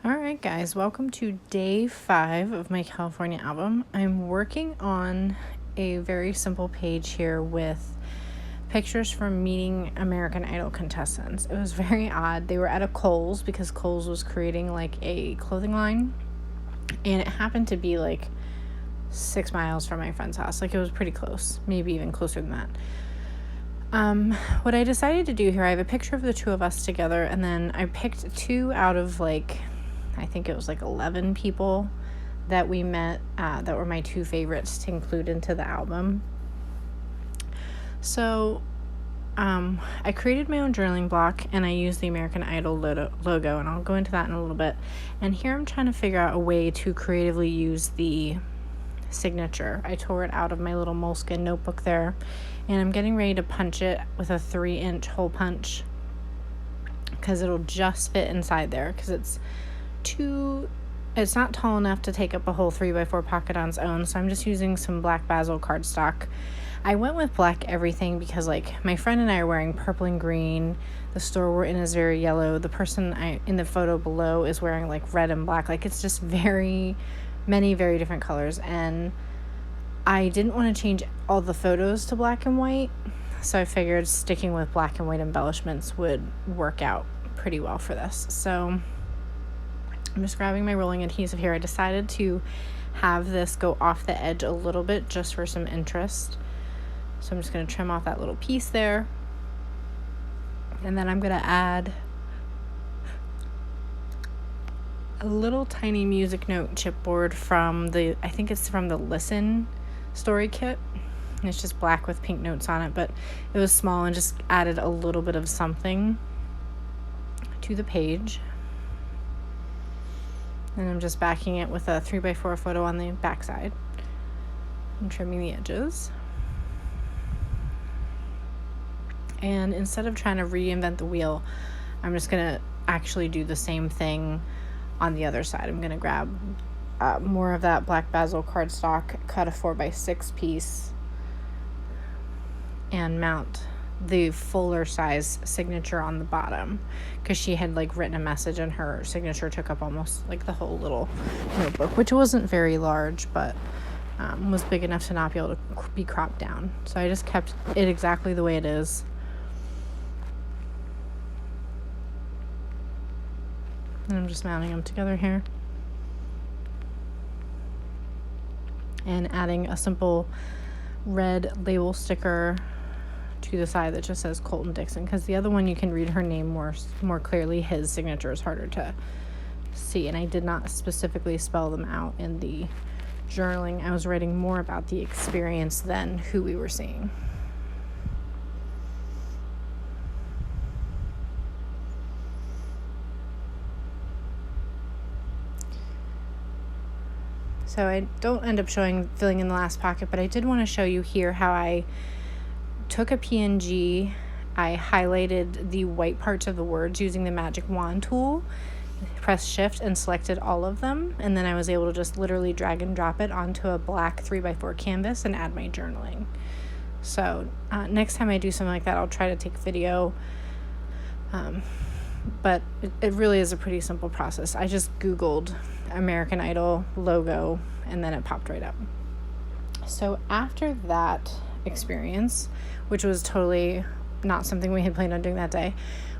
Alright guys, welcome to day 5 of my California album. I'm working on a very simple page here with pictures from meeting American Idol contestants. It was very odd. They were at a Kohl's because Kohl's was creating like a clothing line, and it happened to be like 6 miles from my friend's house. Like, it was pretty close, maybe even closer than that. What I decided to do here, I have a picture of the two of us together, and then I picked 2 out of I think it was 11 people that we met that were my 2 favorites to include into the album. So I created my own journaling block, and I used the American Idol logo, and I'll go into that in a little bit. And here I'm trying to figure out a way to creatively use the signature. I tore it out of my little moleskin notebook there, and I'm getting ready to punch it with a 3-inch hole punch because it'll just fit inside there, because it's not tall enough to take up a whole 3x4 pocket on its own. So I'm just using some black basil cardstock. I went with black everything because my friend and I are wearing purple and green. The store we're in is very yellow. The person in the photo below is wearing red and black. It's just very many very different colors, and I didn't want to change all the photos to black and white, so I figured sticking with black and white embellishments would work out pretty well for this. So I'm just grabbing my rolling adhesive here. I decided to have this go off the edge a little bit just for some interest. So I'm just going to trim off that little piece there. And then I'm going to add a little tiny music note chipboard from I think it's from the Listen story kit. And it's just black with pink notes on it, but it was small and just added a little bit of something to the page. And I'm just backing it with a 3x4 photo on the back side and trimming the edges. And instead of trying to reinvent the wheel, I'm just going to actually do the same thing on the other side. I'm going to grab more of that black basil cardstock, cut a 4x6 piece, and mount the fuller size signature on the bottom, because she had written a message, and her signature took up almost the whole little notebook, which wasn't very large, but was big enough to not be able to be cropped down. So I just kept it exactly the way it is. And I'm just mounting them together here and adding a simple red label sticker to the side that just says Colton Dixon, because the other one you can read her name more clearly. His signature is harder to see, and I did not specifically spell them out in the journaling. I was writing more about the experience than who we were seeing. So I don't end up filling in the last pocket, but I did want to show you here how I took a PNG, I highlighted the white parts of the words using the magic wand tool, pressed shift and selected all of them, and then I was able to just literally drag and drop it onto a black 3x4 canvas and add my journaling. So next time I do something like that, I'll try to take video, but it really is a pretty simple process. I just Googled American Idol logo, and then it popped right up. So after that experience, which was totally not something we had planned on doing that day,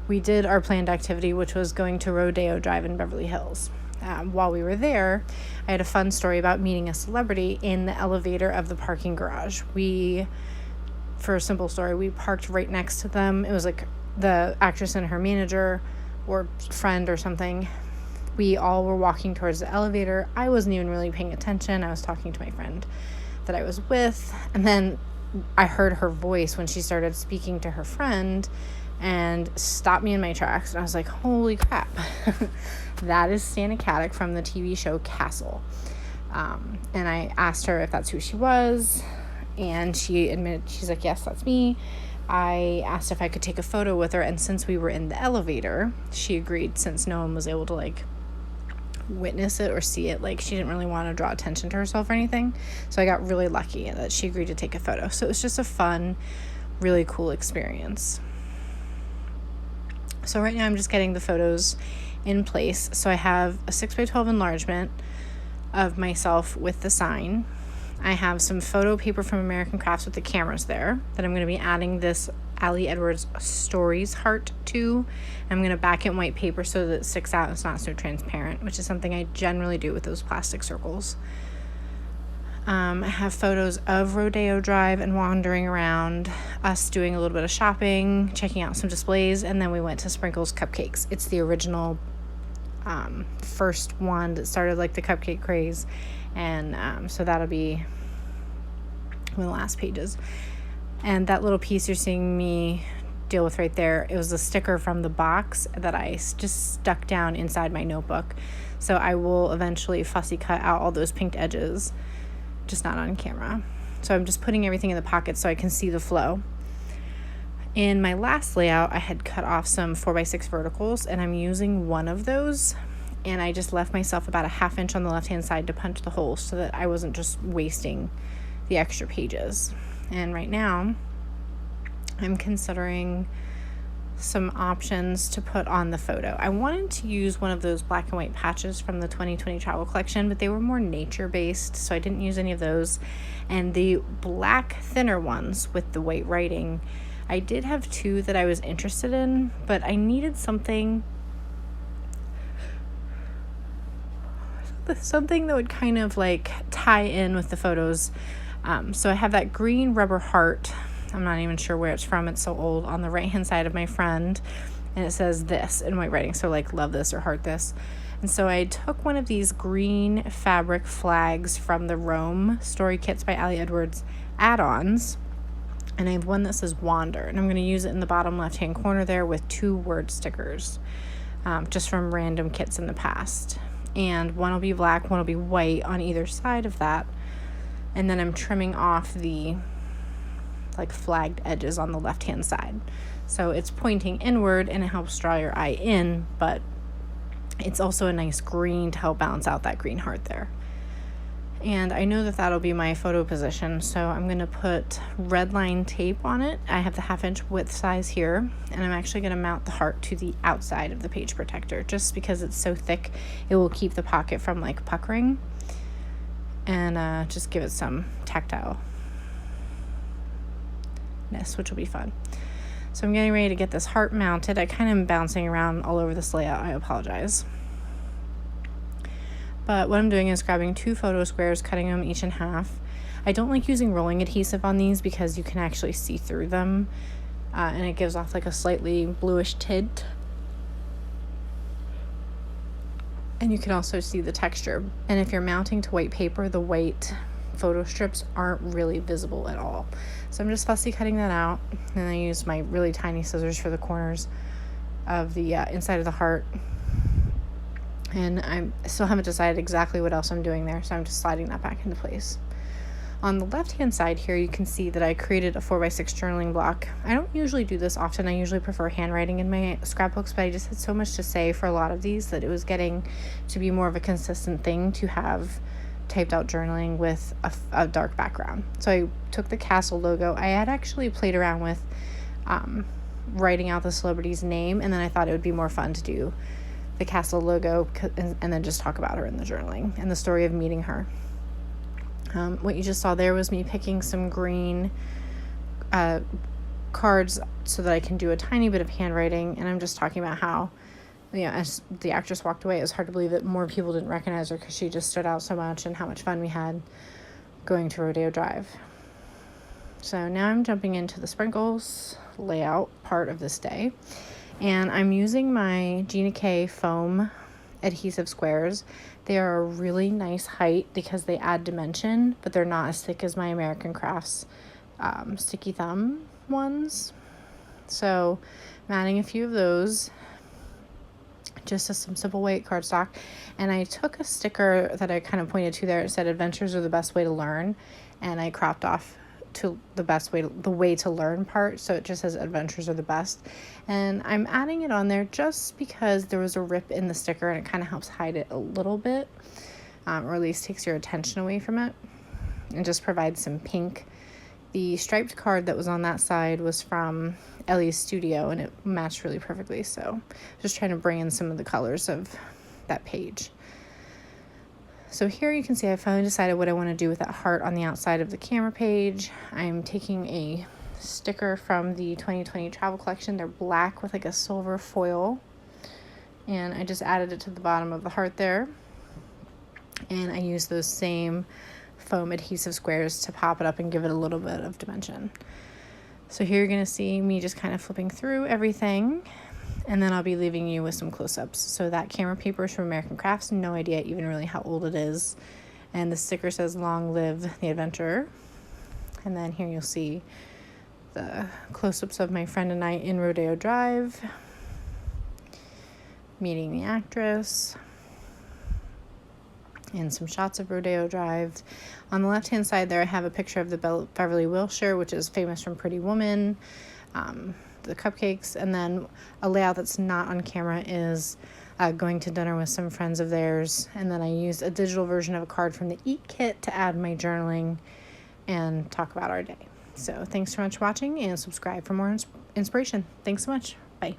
we did our planned activity, which was going to Rodeo Drive in Beverly Hills. While we were there, I had a fun story about meeting a celebrity in the elevator of the parking garage. For a simple story, we parked right next to them. It was the actress and her manager or friend or something. We all were walking towards the elevator. I wasn't even really paying attention. I was talking to my friend that I was with, and then I heard her voice when she started speaking to her friend and stopped me in my tracks, and I was like, holy crap. That is Santa Caddick from the TV show Castle. And I asked her if that's who she was, and she admitted, she's like, yes, that's me. I asked if I could take a photo with her, and since we were in the elevator, she agreed, since no one was able to witness it or see it. She didn't really want to draw attention to herself or anything, so I got really lucky that she agreed to take a photo. So it was just a fun, really cool experience. So right now I'm just getting the photos in place. So I have a 6x12 enlargement of myself with the sign. I have some photo paper from American Crafts with the cameras there that I'm going to be adding this Ali Edwards Stories heart to. I'm going to back it in white paper so that it sticks out and it's not so transparent, which is something I generally do with those plastic circles. I have photos of Rodeo Drive and wandering around, us doing a little bit of shopping, checking out some displays, and then we went to Sprinkles Cupcakes. It's the original first one that started like the cupcake craze, and so that'll be one of the last pages. And that little piece you're seeing me deal with right there, it was a sticker from the box that I just stuck down inside my notebook. So I will eventually fussy cut out all those pinked edges, just not on camera. So I'm just putting everything in the pocket so I can see the flow. In my last layout, I had cut off some 4x6 verticals, and I'm using one of those, and I just left myself about a 1/2 inch on the left hand side to punch the holes so that I wasn't just wasting the extra pages. And right now I'm considering some options to put on the photo. I wanted to use one of those black and white patches from the 2020 travel collection, but they were more nature based, so I didn't use any of those. And the black thinner ones with the white writing, I did have 2 that I was interested in, but I needed something that would kind of like tie in with the photos. So I have that green rubber heart. I'm not even sure where it's from. It's so old, on the right hand side of my friend, and it says this in white writing. So like love this or heart this. And so I took one of these green fabric flags from the Rome Story Kits by Ali Edwards add-ons, and I have one that says Wander, and I'm going to use it in the bottom left hand corner there with 2 word stickers, just from random kits in the past. And one will be black, one will be white on either side of that. And then I'm trimming off the like flagged edges on the left hand side. So it's pointing inward and it helps draw your eye in, but it's also a nice green to help balance out that green heart there. And I know that that'll be my photo position, so I'm going to put red line tape on it. I have the 1/2 inch width size here, and I'm actually going to mount the heart to the outside of the page protector just because it's so thick. It will keep the pocket from like puckering and just give it some tactile which will be fun. So I'm getting ready to get this heart mounted. I kind of am bouncing around all over this layout. I apologize. But what I'm doing is grabbing 2 photo squares, cutting them each in half. I don't like using rolling adhesive on these because you can actually see through them, and it gives off like a slightly bluish tint. And you can also see the texture. And if you're mounting to white paper, the white photo strips aren't really visible at all. So I'm just fussy cutting that out, and I use my really tiny scissors for the corners of the inside of the heart. And I still haven't decided exactly what else I'm doing there, so I'm just sliding that back into place. On the left hand side here, you can see that I created a 4x6 journaling block. I don't usually do this often. I usually prefer handwriting in my scrapbooks, but I just had so much to say for a lot of these that it was getting to be more of a consistent thing to have typed out journaling with a dark background. So I took the castle logo. I had actually played around with writing out the celebrity's name, and then I thought it would be more fun to do the castle logo and then just talk about her in the journaling and the story of meeting her. What you just saw there was me picking some green cards so that I can do a tiny bit of handwriting, and I'm just talking about how, as the actress walked away, it was hard to believe that more people didn't recognize her because she just stood out so much, and how much fun we had going to Rodeo Drive. So now I'm jumping into the Sprinkles layout part of this day, and I'm using my Gina K foam adhesive squares. They are a really nice height because they add dimension, but they're not as thick as my American Crafts sticky thumb ones. So I'm adding a few of those just as some simple white cardstock, and I took a sticker that I kind of pointed to there. It said adventures are the best way to learn, and I cropped off to the way to learn part, so it just says adventures are the best. And I'm adding it on there just because there was a rip in the sticker, and it kind of helps hide it a little bit, or at least takes your attention away from it, and just provides some pink. the striped card that was on that side was from Ellie's studio, and it matched really perfectly. So just trying to bring in some of the colors of that page. So here you can see I finally decided what I want to do with that heart on the outside of the camera page. I'm taking a sticker from the 2020 travel collection. They're black with like a silver foil, and I just added it to the bottom of the heart there, and I used those same foam adhesive squares to pop it up and give it a little bit of dimension. So here you're going to see me just kind of flipping through everything, and then I'll be leaving you with some close-ups. So that camera paper is from American Crafts, no idea even really how old it is, and the sticker says "Long live the adventurer." And then here you'll see the close-ups of my friend and I in Rodeo Drive, meeting the actress, and some shots of Rodeo Drive. On the left-hand side there, I have a picture of the Beverly Wilshire, which is famous from Pretty Woman, the cupcakes, and then a layout that's not on camera is going to dinner with some friends of theirs, and then I used a digital version of a card from the Eat Kit to add my journaling and talk about our day. So thanks so much for watching, and subscribe for more inspiration. Thanks so much. Bye.